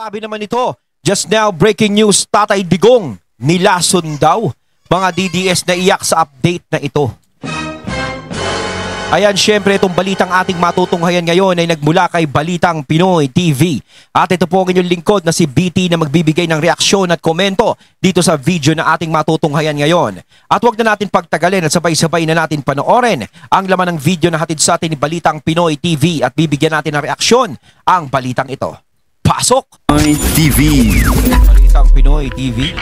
Grabe naman ito. Just now, breaking news, Tatay Digong nilason daw. Mga DDS na iyak sa update na ito. Ayan, syempre itong balitang ating matutunghayan ngayon ay nagmula kay Balitang Pinoy TV. At ito po ang inyong lingkod na si BT na magbibigay ng reaksyon at komento dito sa video na ating matutunghayan ngayon. At huwag na natin pagtagalin at sabay-sabay na natin panoorin ang laman ng video na hatid sa atin ni Balitang Pinoy TV at bibigyan natin ng reaksyon ang balitang ito. Pasok! TV. Balitang Pinoy TV.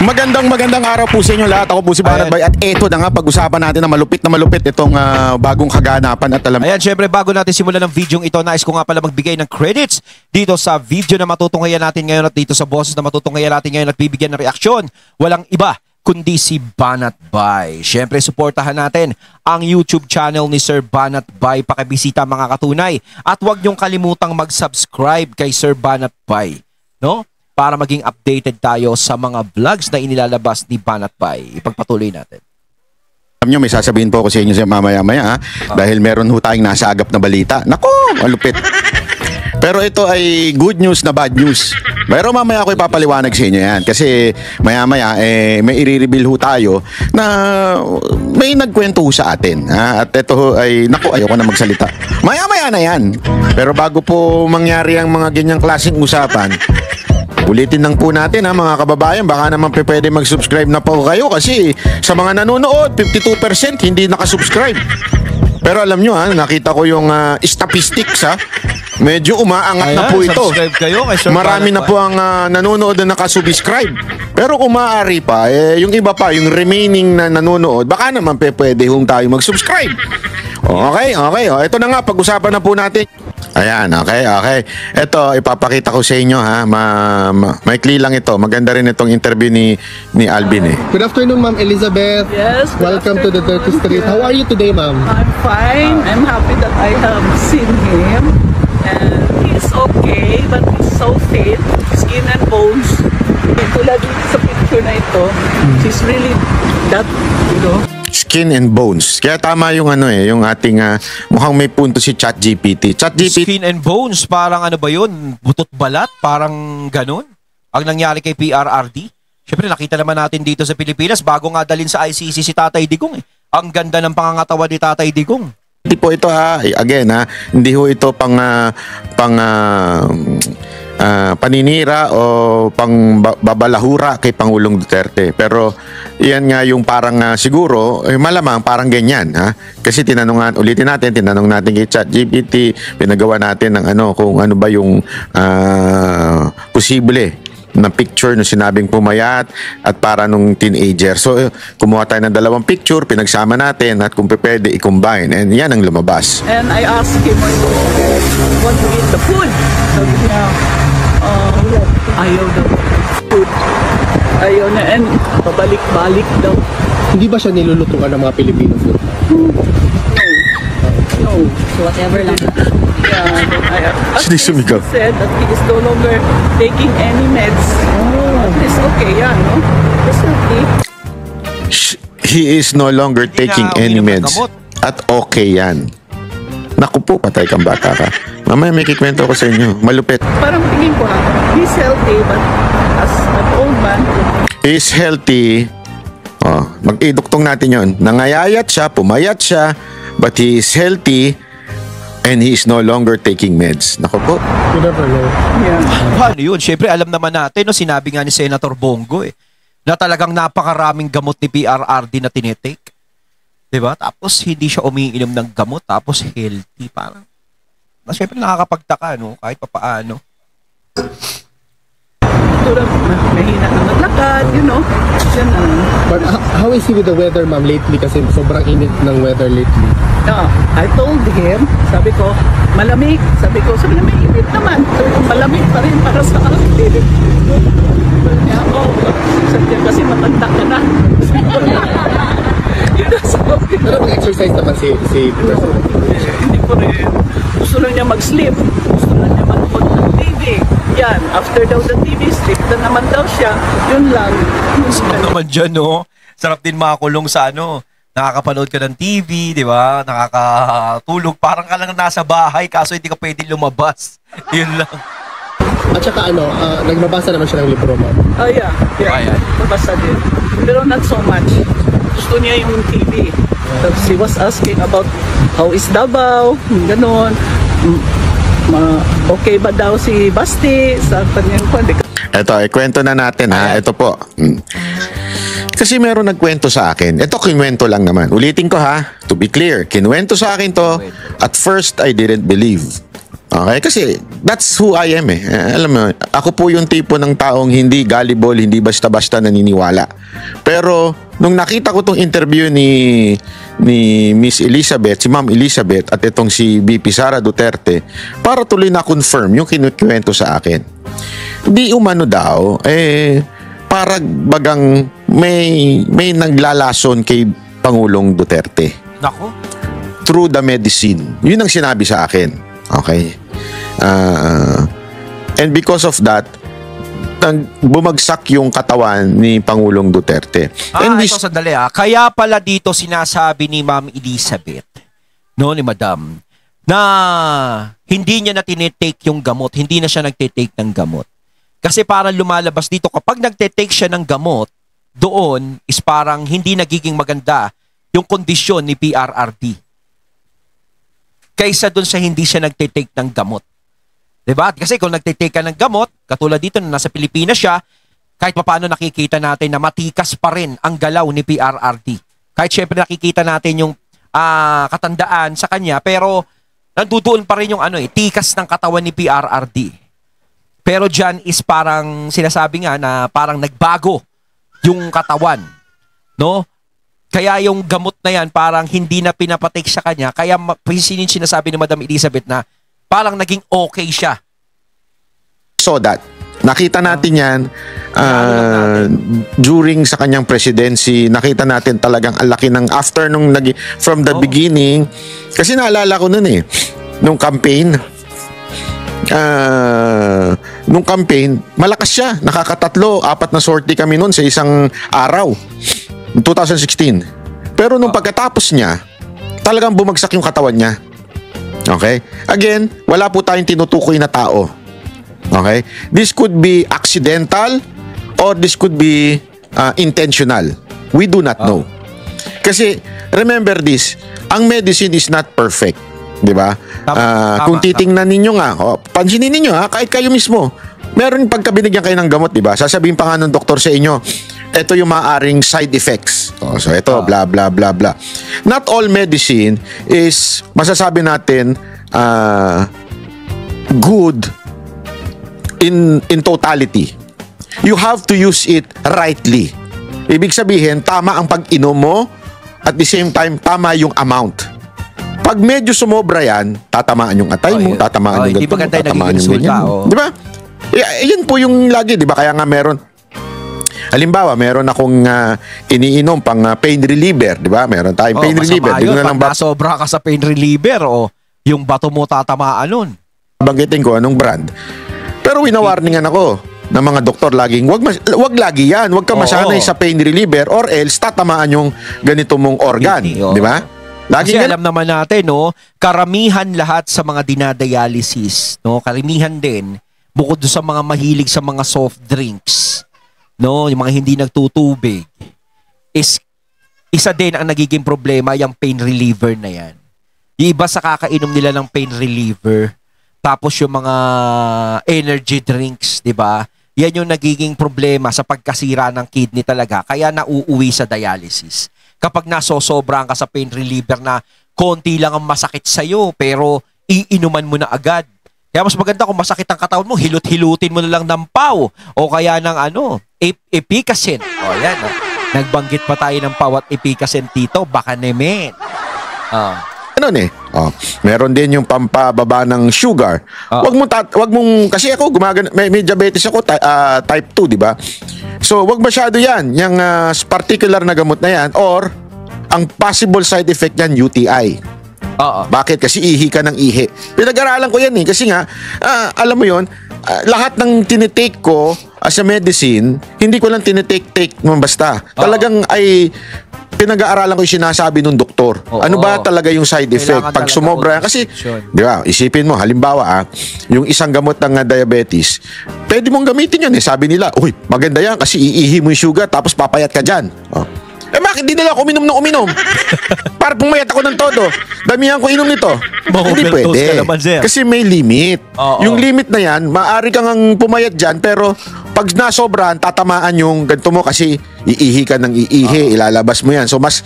Magandang araw po sa inyo lahat. Ako po si Banat Bay at eto na nga pag-usapan natin na malupit itong bagong kaganapan at alam. Ayan, syempre bago natin simulan ng video ito, nais ko nga pala magbigay ng credits dito sa video na matutunghayan natin ngayon at dito sa boses na matutunghayan natin ngayon at bibigyan ng reaksyon. Walang iba kundi si Banat Bay. Syempre suportahan natin ang YouTube channel ni Sir Banat Bay. Pakibisita mga katunay at huwag niyong kalimutang mag-subscribe kay Sir Banat Bay, no? Para maging updated tayo sa mga vlogs na inilalabas ni Banat Bay. Ipagpatuloy natin. Alam nyo, may sasabihin po ako sa inyo mamaya-maya dahil meron ho tayong nasa agap na balita. Nako, malupit. Pero ito ay good news na bad news. Pero mamaya ako ipapaliwanag sa inyo yan. Kasi maya-maya may i-reveal ho tayo na may nagkwento ho sa atin. At ito ho ay, naku, ayoko na magsalita. Maya-maya na yan. Pero bago po mangyari ang mga ganyang klaseng usapan, ulitin lang po natin mga kababayan, baka naman pwede mag-subscribe na po kayo kasi sa mga nanonood, 52% hindi nakasubscribe. Pero alam nyo nakita ko yung statistics medyo umaangat na po ito. Kayo kay Sir Marami na po ang nanonood na nakasubscribe. Pero kung maaari pa, yung iba pa, yung remaining na nanonood, baka naman pwede hong tayo mag-subscribe. Okay. Ito na nga, pag-usapan na po natin. Ayan, okay. Ito, ipapakita ko sa inyo maikli lang ito. Maganda rin itong interview ni Alvin Good afternoon, Ma'am Elizabeth. Yes. Welcome to the Dirty Street. How are you today, Ma'am? I'm fine. I'm happy that I have seen him. And he's okay, but he's so fit. Skin and bones. Tulad sa picture na ito, he's really that, Skin and bones. Kaya tama yung yung ating mukhang may punto si ChatGPT. Skin and bones, parang ano ba yun? Butot balat? Parang ganun? Ang nangyari kay PRRD? Siyempre nakita naman natin dito sa Pilipinas, bago nga dalhin sa ICC si Tatay Digong Ang ganda ng pangangatawan ni Tatay Digong. Hindi po ito again hindi ho ito pang paninira o pang babalahura kay Pangulong Duterte. Pero yan nga yung parang siguro malamang parang ganyan kasi ulitin natin kay ChatGPT, pinagawa natin ng kung ano ba yung posible na picture nung sinabing pumayat at para nung teenager. So, kumuha tayo ng dalawang picture, pinagsama natin at kung pwede i-combine. And yan ang lumabas. And I asked him, want to eat the food? Sabi niya, ayaw daw food. Ayaw na, and pabalik-balik daw. Hindi ba siya nilulutuan ng mga Pilipino food? No. So whatever lang. Yeah, Hindi sumigaw. He said that he is no longer taking any meds. At least okay yan, no? Definitely. He is no longer taking any meds. At okay yan. Naku po, patay kang bata ka. Mamaya may kikwento ko sa inyo. Malupit. Parang tingin ko he's healthy, but as an old man, he's healthy. Mag-iduktong natin yon. Nangayayat siya, pumayat siya, but he is healthy and he is no longer taking meds. Naku po. You never know. yeah. Paano yun? Siyempre alam naman natin, sinabi nga ni Senator Bongo na talagang napakaraming gamot ni PRRD na tinitake. Diba? Tapos hindi siya umiinom ng gamot, tapos healthy. Parang, siyempre nakakapagtaka, kahit papaano. Tulad, mahina na maglakad, Yan But how is he with the weather, Ma'am, lately? Kasi sobrang init ng weather lately. I told him, sabi ko, malamig. Sabi niya, may init naman. Sabi ko, malamig pa rin para sa akin. Sabi niya, sabi niya, kasi matanda ka na. Pero mag-exercise naman si President. Hindi ko rin. Gusto lang niya mag-sleep. Gusto lang niya manood ng TV. Yan, after daw the TV, sleep na naman daw siya. Yun lang. Sarap naman dyan, Sarap din makakulong sa nakakapanood ka ng TV, di ba? Nakakatulog. Parang ka lang nasa bahay kaso hindi ka pwede lumabas. Yun lang. At saka nagbabasa naman siya ng libro, ma'am. Oh, yeah. Ayan. Nabasa din. Pero not so much. Gusto niya yung TV. Tapos he was asking about how is Davao, ganon. Okay ba daw si Basti sa kanyang kwento? Ito, kwento na natin ha. Ito po. Kasi meron nagkwento sa akin. Ito, kinwento lang naman. Ulitin ko ha. To be clear, kinwento sa akin to. At first, I didn't believe. Okay? Kasi that's who I am eh. Alam mo, ako po yung tipo ng taong hindi gullible, hindi basta-basta naniniwala. Pero, nung nakita ko tong interview ni Miss Elizabeth, si Ma'am Elizabeth, at itong si VP Sara Duterte, para tuloy na confirm yung kinukwento sa akin. Di umano daw, para bagang may naglalason kay Pangulong Duterte. Nako. Through the medicine. Yun ang sinabi sa akin. Okay? And because of that, bumagsak yung katawan ni Pangulong Duterte. And Ito sandali Kaya pala dito sinasabi ni Ma'am Elizabeth, no, ni Madam, na hindi niya na tinitake yung gamot, hindi na siya nagtitake ng gamot. Kasi parang lumalabas dito, kapag nagtitake siya ng gamot, doon is parang hindi nagiging maganda yung kondisyon ni PRRD. Kaysa doon sa hindi siya nagtitake ng gamot. Diba? Kasi kung nagtitake ka ng gamot, katulad dito na nasa Pilipinas siya, kahit paano nakikita natin na matikas pa rin ang galaw ni PRRD. Kahit syempre nakikita natin yung katandaan sa kanya, pero nandudoon pa rin yung tikas ng katawan ni PRRD. Pero dyan is parang sinasabi nga na parang nagbago yung katawan. No? Kaya yung gamot na yan parang hindi na pinapatake sa kanya. Kaya sinasabi ni Madam Elizabeth na parang naging okay siya. So that, nakita natin yan during sa kanyang presidency. Nakita natin talagang ang laki ng after from the beginning. Kasi naalala ko nun nung campaign. Nung campaign, malakas siya. Nakakatatlo, 4 na sortie kami nun sa isang araw. 2016. Pero nung pagkatapos niya, talagang bumagsak yung katawan niya. Okay? Again, wala po tayong tinutukoy na tao. Okay? This could be accidental or this could be intentional. We do not know. Kasi, remember this, ang medicine is not perfect. Diba? Kung titingnan ninyo nga, pansinin ninyo kahit kayo mismo, meron pagka binigyan kayo ng gamot, diba? Sasabihin pa nga ng doktor sa inyo, ito yung maaaring side effects. So ito, blah, blah, blah, blah. Not all medicine is, masasabi natin, good in totality. You have to use it rightly. Ibig sabihin, tama ang pag-inom mo, at the same time, tama yung amount. Pag medyo sumobra yan, tatamaan yung atay mo, tatamaan yung ganito mo, tatamaan yung ganyan mo. Di ba? Yan po yung lagi, di ba? Kaya nga meron, halimbawa, meron akong iniinom pang pain reliever, di ba? Meron tayong pain reliever. Masama yun, pag nasobra ka sa pain reliever, yung bato mo tatamaan nun. Banggitin ko anong brand. Pero winawarningan ako ng mga doktor laging, wag lagi yan. Wag ka masanay sa pain reliever or else tatamaan yung ganito mong organ. Di ba? Kasi alam naman natin, karamihan lahat sa mga dinadialysis, karamihan din, bukod sa mga mahilig sa mga soft drinks, yung mga hindi nagtutubig, is isa din ang nagiging problema yung pain reliever na yan. Yung iba sa kakainom nila ng pain reliever, tapos yung mga energy drinks, di ba? Yan yung nagiging problema sa pagkasira ng kidney talaga, kaya nauuwi sa dialysis. Kapag nasosobrahan ka sa pain reliever na konti lang ang masakit sa'yo, pero iinuman mo na agad. Kaya mas maganda kung masakit ang katawan mo, hilot-hilutin mo na lang ng pau o kaya ng Epicacin. O yan, nagbanggit pa tayo ng pau at Epicacin dito, baka nemen. Meron din yung pampababa ng sugar. Wag mong kasi ako may diabetes ako type 2, di ba? So wag masyado 'yan, yung particular na gamot na 'yan or ang possible side effect niyan UTI. Bakit? Kasi ihi ka ng ihi. Pinag-aralan ko 'yan kasi nga alam mo 'yon, lahat ng tinitake ko as a medicine, hindi ko lang tinitake-take mo basta. Talagang ay pinag-aaralan ko yung sinasabi ng doktor. Oo. Ano ba talaga yung side effect Kailangan pag talaga sumobra yan? Kasi, consultation. di ba, isipin mo, halimbawa, yung isang gamot ng diabetes, pwede mong gamitin yan eh. Sabi nila, uy, maganda yan kasi iihi mo yung sugar tapos papayat ka dyan. Oh. Eh bakit di nila ako uminom ng uminom? Para pumayat ako ng todo. Damihan ko inom nito. Hindi Ma-overdose pwede. ka naman, sir. Kasi may limit. Oo. Yung limit na yan, maaari kang ang pumayat dyan, pero pag nasobrahan, tatamaan yung ganito mo kasi iihi ka ng iihi, ilalabas mo yan. So mas,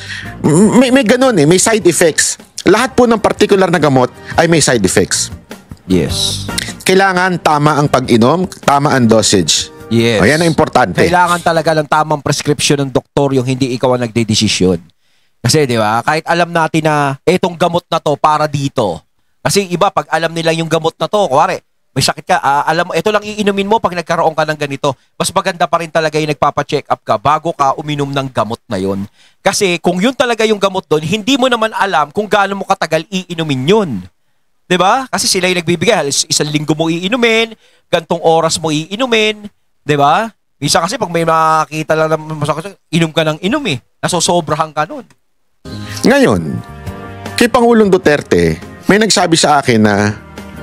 may ganun eh, may side effects. Lahat po ng particular na gamot ay may side effects. Yes. Kailangan tama ang pag-inom, tama ang dosage. Yes. O, yan ang importante. Kailangan talaga ng tamang prescription ng doktor, yung hindi ikaw ang nagdedesisyon. Kasi di ba, kahit alam natin na etong gamot na to para dito. Kasi iba, pag alam nila yung gamot na to, kuwari, may sakit ka, alam mo, ito lang iinumin mo pag nagkaroon ka ng ganito. Mas maganda pa rin talaga yung nagpapa-check up ka bago ka uminom ng gamot na yon. Kasi kung yun talaga yung gamot doon, hindi mo naman alam kung gaano mo katagal iinumin yun. 'Di ba? Kasi sila yung nagbibigay, isang linggo mo iinumin, gantong oras mo iinumin, 'di ba? Minsan kasi pag may makakita lang na masakit, inom ka ng inom eh. Nasosobrahan ka nun. Ngayon, kay Pangulong Duterte, may nagsabi sa akin na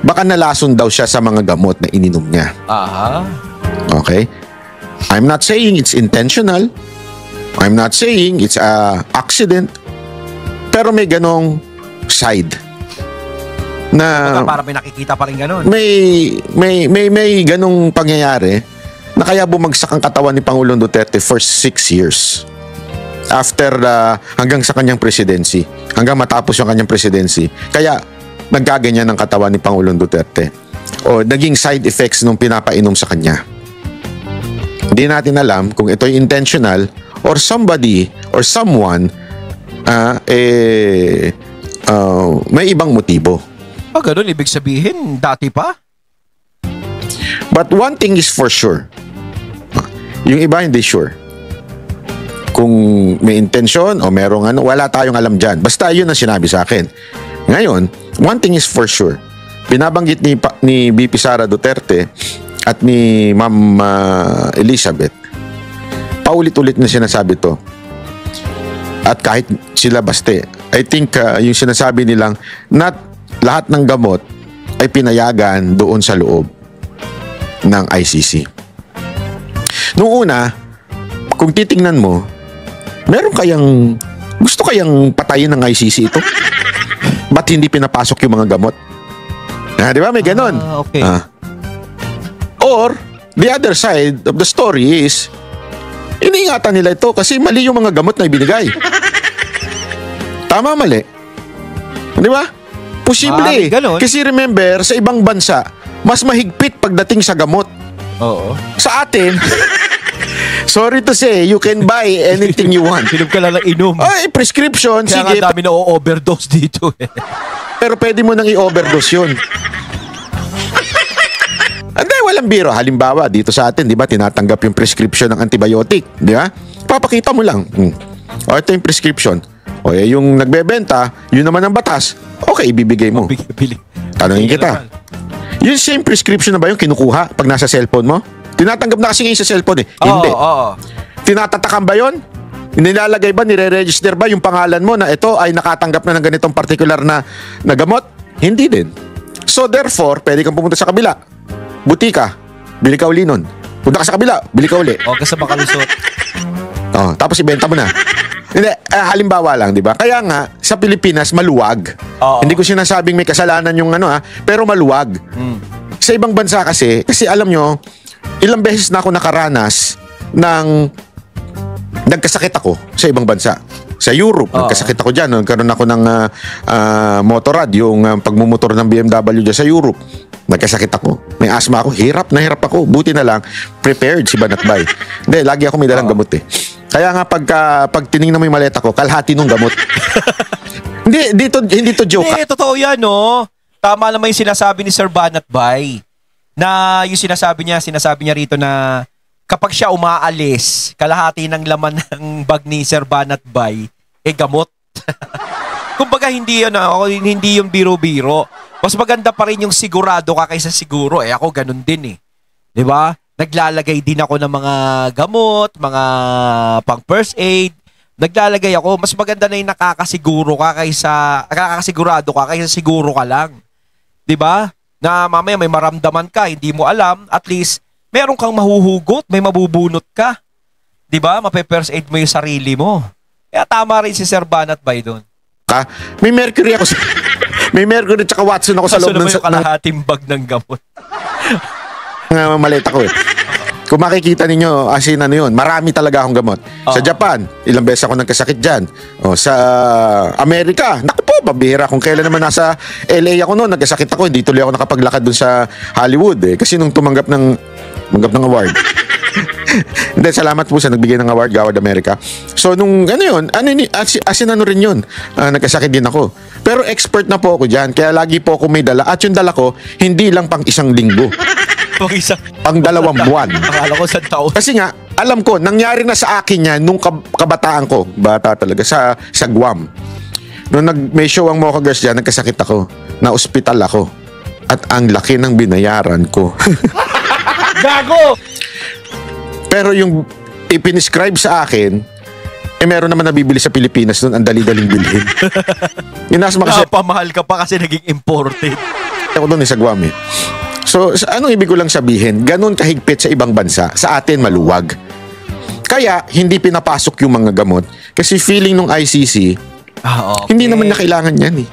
baka nalason daw siya sa mga gamot na ininom niya. Aha. Okay? I'm not saying it's intentional. I'm not saying it's a accident. Pero may ganong side na Para may nakikita pa rin ganun. may ganong pangyayari na kaya bumagsak ang katawan ni Pangulong Duterte for 6 years. After hanggang sa kanyang presidency. Hanggang matapos yung kanyang presidency. Kaya nagkaganyan ang katawan ni Pangulong Duterte. O naging side effects nung pinapainom sa kanya. Hindi natin alam kung ito'y intentional or somebody or someone may ibang motibo. Ganun, ibig sabihin, dati pa? But one thing is for sure. Yung iba hindi sure. Kung may intensyon o merong wala tayong alam dyan. Basta yun ang sinabi sa akin. Ngayon, one thing is for sure. Binabanggit ni BP Sara Duterte at ni Ma'am Elizabeth. Paulit-ulit na sinasabi to. At kahit sila baste, I think yung sinasabi nilang not lahat ng gamot ay pinayagan doon sa loob ng ICC. Noong una, kung titingnan mo, gusto kayang patayin ng ICC ito? Ba't hindi pinapasok yung mga gamot? Di ba? May ganon. Okay. Or, the other side of the story is, iniingatan nila ito kasi mali yung mga gamot na ibinigay. Tama, mali. Di ba? Posible. Ganon. Kasi remember, sa ibang bansa, mas mahigpit pagdating sa gamot. Oo. Sa atin, sorry to say, you can buy anything you want. Inom ka lang ng inom. Ay, prescription, Kaya sige. nga dami na o-overdose dito eh. Pero pwede mo nang i-overdose yun. Hindi, walang biro. Halimbawa, dito sa atin, di ba, tinatanggap yung prescription ng antibiotic. Di ba? Papakita mo lang. O, ito yung prescription. O, yung nagbebenta, yun naman ang batas. Okay, ibibigay mo. Bili. Tanungin kita. Yung same prescription na ba yung kinukuha pag nasa cellphone mo? Tinatanggap na kasi ngayon sa cellphone eh. Hindi. Oo. Tinatatakan ba yun? Nilalagay ba, nire-register ba yung pangalan mo na ito ay nakatanggap na ng ganitong particular na gamot? Hindi din. So therefore, pwede kang pumunta sa kabila. Butika, bili ka uli nun. Punta ka sa kabila, bili ka uli. O, kasi makalusot. Tapos ibenta mo na. Hindi, halimbawa lang, di ba? Kaya nga, sa Pilipinas, maluwag. Oo. Hindi ko sinasabing may kasalanan yung pero maluwag. Sa ibang bansa kasi alam nyo, ilang beses na ako nakaranas ng nagkasakit ako sa ibang bansa. Sa Europe, nagkasakit ako dyan. Nagkaroon ako ng motorrad, yung pagmumotor ng BMW dyan sa Europe. Nagkasakit ako. May asthma ako. Hirap ako. Buti na lang, prepared si Banatbay. Hindi, lagi ako may dalang gamot eh. Kaya nga pag tinignan mo yung maleta ko, kalahati nung gamot. hindi to joke. Hindi, totoo yan, no? Tama naman yung sinasabi ni Sir Banatbay. Na yung sinasabi niya rito na kapag siya umaalis, kalahati ng laman ng bag ni Sir Banatbay, gamot. Kumbaga hindi yung biro-biro. Mas maganda pa rin yung sigurado ka kaysa siguro. Ako ganun din eh. 'Di ba? Naglalagay din ako ng mga gamot, mga pang first aid. Naglalagay ako. Mas maganda na yung nakakasigurado ka kaysa siguro ka lang. 'Di ba? Na mamaya may maramdaman ka, hindi mo alam, at least meron kang mahuhugot, may mabubunot ka. 'Di ba? Mape-first aid mo yung sarili mo. Kaya tama rin si Sir Banat Bay doon. May Mercury ako may Mercury tsaka Watson ako sa loob Kaso naman ng yung kalahating bag ng gamot. maleta ko eh. Kung makikita ninyo, as in ano yun, marami talaga akong gamot. Sa Japan, ilang beses ako nagkasakit dyan. Sa Amerika, naku po, mabihira. Kung kailan naman nasa LA ako noon, nagkasakit ako, hindi tuloy ako nakapaglakad dun sa Hollywood eh. Kasi nung tumanggap ng award. Hindi, salamat po sa nagbigay ng award, Gawad America. So, nung as in ano rin yun, nagkasakit din ako. Pero expert na po ako dyan, kaya lagi po ako may dala. At yung dala ko, hindi lang pang 1 linggo. Pang 2 buwan. Akala ko sa taon. Kasi nga, alam ko, nangyari na sa akin yan nung kabataan ko. Bata talaga, sa Guam. Nung may show ang Mocha Girls dyan, nagkasakit ako. Na-ospital ako. At ang laki ng binayaran ko. Gago! Pero yung ipiniscribe sa akin, meron naman nabibili sa Pilipinas doon, ang dali-daling bilhin. Inasma kasi, Pamahal ka pa kasi naging imported. ako doon sa Guam eh. So, anong ibig ko lang sabihin? Ganun kahigpit sa ibang bansa. Sa atin, maluwag. Kaya, hindi pinapasok yung mga gamot. Kasi feeling ng ICC, Okay. hindi naman na kailangan yan eh.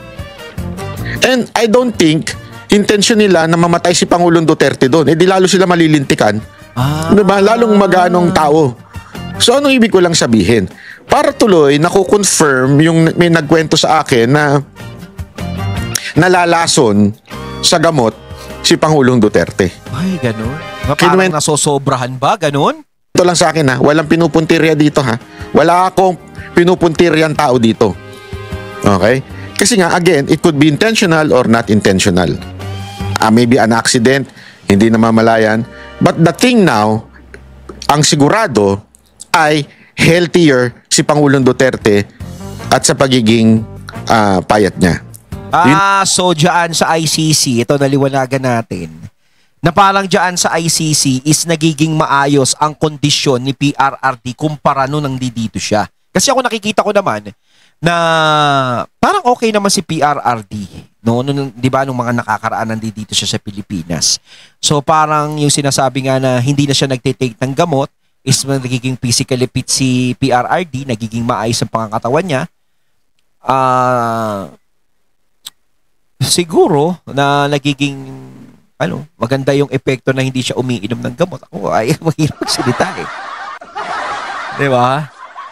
And I don't think, intention nila na mamatay si Pangulong Duterte doon. Di lalo sila malilintikan. Diba? Lalong maganong tao. So, anong ibig ko lang sabihin? Para tuloy, nakukonfirm yung may nagkwento sa akin na nalalason sa gamot si Pangulong Duterte. Ay, ganun. Parang nasosobrahan ba? Ganun? Ito lang sa akin ha, walang pinupuntirya dito ha. Wala akong pinupuntiryang tao dito. Okay? Kasi nga, again, it could be intentional or not intentional. Maybe an accident, hindi namamalayan. But the thing now, ang sigurado ay healthier si Pangulong Duterte at sa pagiging payat niya. So dyan sa ICC, ito naliwanagan natin, na parang dyan sa ICC is nagiging maayos ang kondisyon ni PRRD kumpara nung nandito siya. Kasi ako nakikita ko naman na parang okay naman si PRRD. No, di ba nung mga nakakaraan nandito siya sa Pilipinas. So parang yung sinasabi nga na hindi na siya nagte-take ng gamot is nagiging physically fit si PRRD, nagiging maayos ang pangangatawan niya. Siguro na nagiging maganda yung epekto na hindi siya umiinom ng gamot. Ako ay mahirap magsalita eh. Di ba?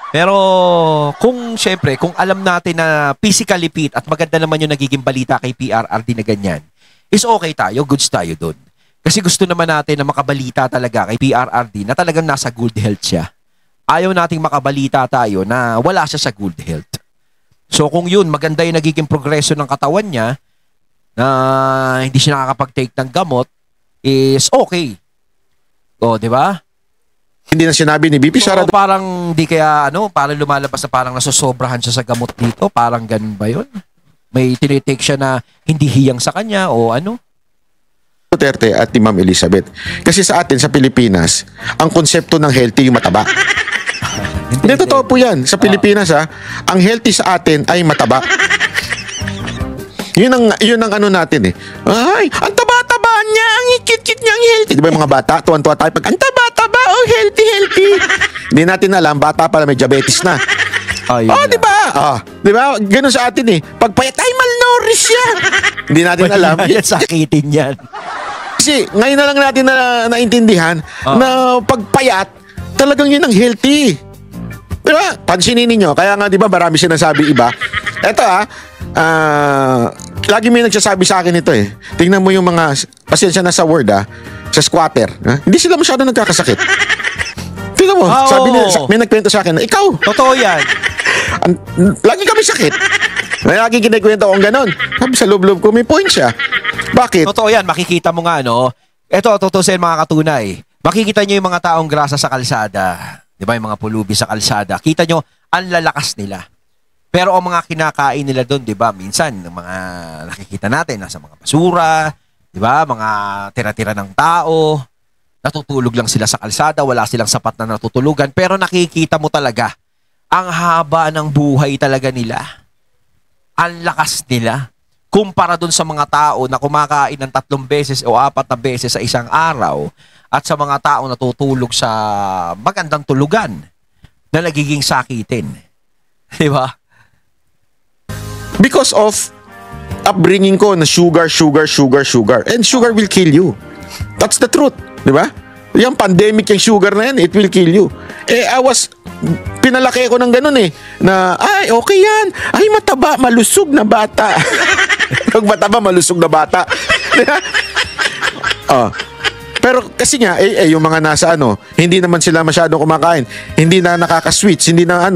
Pero syempre, kung alam natin na physically fit at maganda naman yung nagiging balita kay PRRD na ganyan, is okay tayo, goods tayo doon. Kasi gusto naman natin na makabalita talaga kay PRRD na talagang nasa good health siya. Ayaw nating makabalita tayo na wala siya sa good health. So kung yun, maganda yung nagiging progreso ng katawan niya, na hindi siya nakakapag-take ng gamot, is okay. Di ba? Hindi na sinabi ni BP Sara. Parang di kaya parang lumalabas na parang nasosobrahan siya sa gamot dito. Parang ganun ba yun? May tinitake siya na hindi hiyang sa kanya o ano? Duterte at ni Ma'am Elizabeth. Kasi sa atin, sa Pilipinas, ang konsepto ng healthy yung mataba. Hindi, totoo po yan. Sa Pilipinas, ang healthy sa atin ay mataba. Yun ang ano natin eh. Ay, ang taba-taba niya, ang ikit-kit niya, ang healthy. Di ba yung mga bata, tuwan-tuwa tayo pag, ang taba-taba, oh, healthy. Hindi natin alam, bata pala may diabetes na. Di ba? Di ba? Ganun sa atin eh. Pagpayat, ay, malnourished siya. Hindi natin alam. Sakitin yan. Kasi ngayon na lang natin naintindihan na pagpayat, talagang yun ang healthy. Di ba? Pansinin ninyo. Kaya nga, di ba, marami sinasabi iba. Eto lagi may nagsasabi sa akin ito eh. Tingnan mo yung mga, pasensya na sa word sa squatter. Hindi sila masyado nagkakasakit. Tingnan mo, sabi nila, may nagkwento sa akin na, ikaw. Totoo yan. Lagi kami sakit. Lagi kinikwento akong ganon. Sabi sa loob-loob ko, may point siya. Bakit? Totoo yan, makikita mo nga Ito, totoo sa mga katunay. Makikita nyo yung mga taong grasa sa kalsada. Di ba, yung mga pulubi sa kalsada. Kita nyo, ang lalakas nila. Pero ang mga kinakain nila doon, 'di ba? Minsan ng mga nakikita natin nasa mga basura, 'di ba? Mga tira-tira ng tao natutulog lang sila sa kalsada, wala silang sapat na natutulugan, pero nakikita mo talaga, ang haba ng buhay talaga nila. Ang lakas nila. Kumpara dun sa mga tao na kumakain ng 3 beses o 4 na beses sa isang araw at sa mga tao natutulog sa magandang tulugan na nagiging sakitin. Di ba? Because of upbringing ko na sugar. And sugar will kill you. That's the truth. Di ba? Yung pandemic, yung sugar na yan, it will kill you. Pinalaki ko ng ganun na, ay, okay yan. Ay, mataba, malusog na bata. Pag mataba, malusog na bata. Pero kasi nga, yung mga nasa hindi naman sila masyadong kumakain. Hindi na nakaka-sweets, hindi na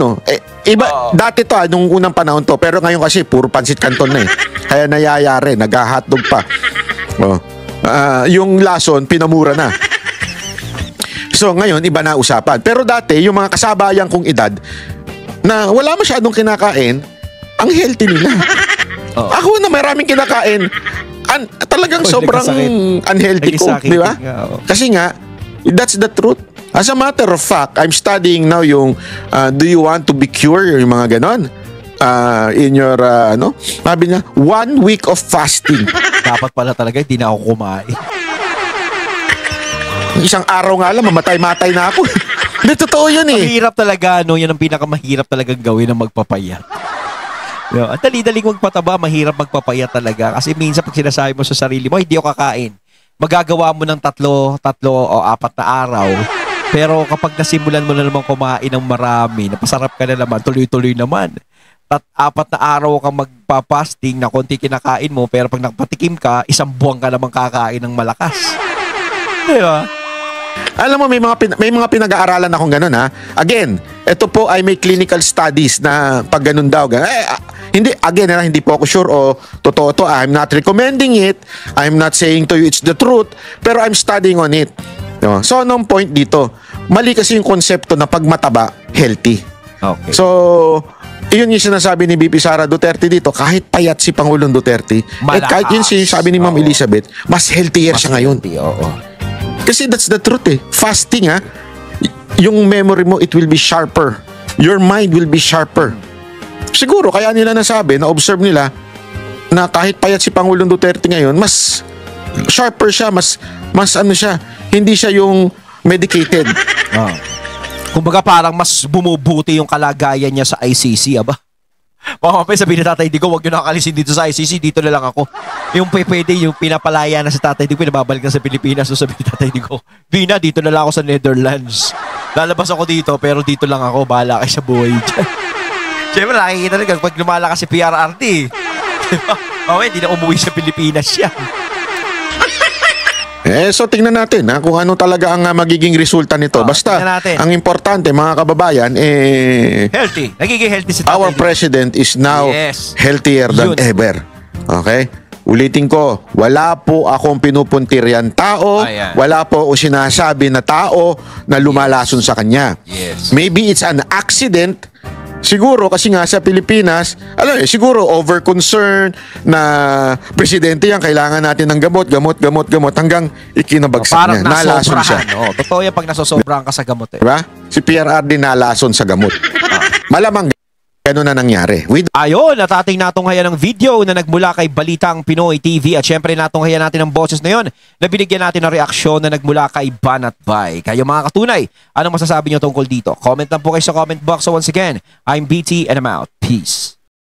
iba, dati to nung unang panahon to. Pero ngayon kasi, puro pansit canton na Kaya nayayari, nag-hotdog pa. Yung lason, pinamura na. So ngayon, iba na usapan. Pero dati, yung mga kasabayan kong edad, na wala masyadong kinakain, ang healthy nila. Ako na maraming kinakain, talagang sobrang unhealthy ko, di ba? Kasi nga, that's the truth. As a matter of fact, I'm studying now yung, do you want to be cured? Yung mga ganon. In your, sabi niya, 1 week of fasting. Dapat pala talaga, hindi na ako kumain. Isang araw nga lang, mamatay-matay na ako. Hindi, totoo yun Mahirap talaga, yan ang pinakamahirap talagang gawin ng magpapayat. Ang dali-daling magpataba, mahirap magpapayat talaga. Kasi minsan pag sinasabi mo sa sarili mo, hindi ako kakain. Magagawa mo ng 3 o 4 na araw. Pero kapag nasimulan mo na naman kumain ng marami, napasarap ka na naman, tuloy-tuloy naman. 4 na araw kang magpa-fasting na konti kinakain mo, pero pag nagpatikim ka, 1 buwan ka naman kakain ng malakas. Diba? Alam mo, may mga pinag-aaralan akong ganun Again, ito po ay may clinical studies na pag ganun daw. Hindi po ako sure o totoo to. I'm not recommending it. I'm not saying to you it's the truth. Pero I'm studying on it. So, anong point dito? Mali kasi yung konsepto na pag mataba, healthy. Okay. So, iyon yung sinasabi ni BP Sara Duterte dito. Kahit payat si Pangulong Duterte, kahit yun sabi ni Ma'am Elizabeth, mas healthier siya ngayon. Kasi that's the truth Fasting yung memory mo, it will be sharper. Your mind will be sharper. Siguro, kaya nila nasabi, na-observe nila, na kahit payat si Pangulong Duterte ngayon, mas sharper siya, mas siya, hindi siya yung medicated. Kumbaga parang mas bumubuti yung kalagayan niya sa ICC, aba? Mamapay, sabihin na Tatay Digo, huwag nyo nakakalisin dito sa ICC, dito na lang ako. Yung pwede, yung pinapalaya na sa Tatay Digo, pinababalik na sa Pilipinas, so sabihin ni Tatay Digo, Vina, dito na lang ako sa Netherlands. Lalabas ako dito, pero dito lang ako, bahala kayo sa buhay dyan. Siyempre, nakikita rin, pag lumalakas si PRRT, mamaya, hindi na umuwi sa Pilipinas yan. So tingnan natin kung ano talaga ang magiging resulta nito. Basta, ang importante mga kababayan, healthy. Nagiging healthy si Tatay our Digo. president is now healthier than ever. Okay? Ulitin ko, wala po akong pinupuntiryan tao, wala po ako sinasabi na tao na lumalason sa kanya. Maybe it's an accident. Siguro kasi nga sa Pilipinas, siguro over concern na presidente yan, kailangan natin ng gamot hanggang ikinabagsak niya. Nalason siya. Totoo yan pag nasosobrahan ka sa gamot Diba? Si PRRD nalason sa gamot. Malamang ganun na nangyari. Ayun, natating natunghayan ng video na nagmula kay Balitang Pinoy TV at syempre natunghayan natin ang boses na yon na binigyan natin ng reaksyon na nagmula kay Banat Bay. Kayo mga katunay, anong masasabi nyo tungkol dito? Comment lang po kayo sa comment box. So once again, I'm BT and I'm out. Peace.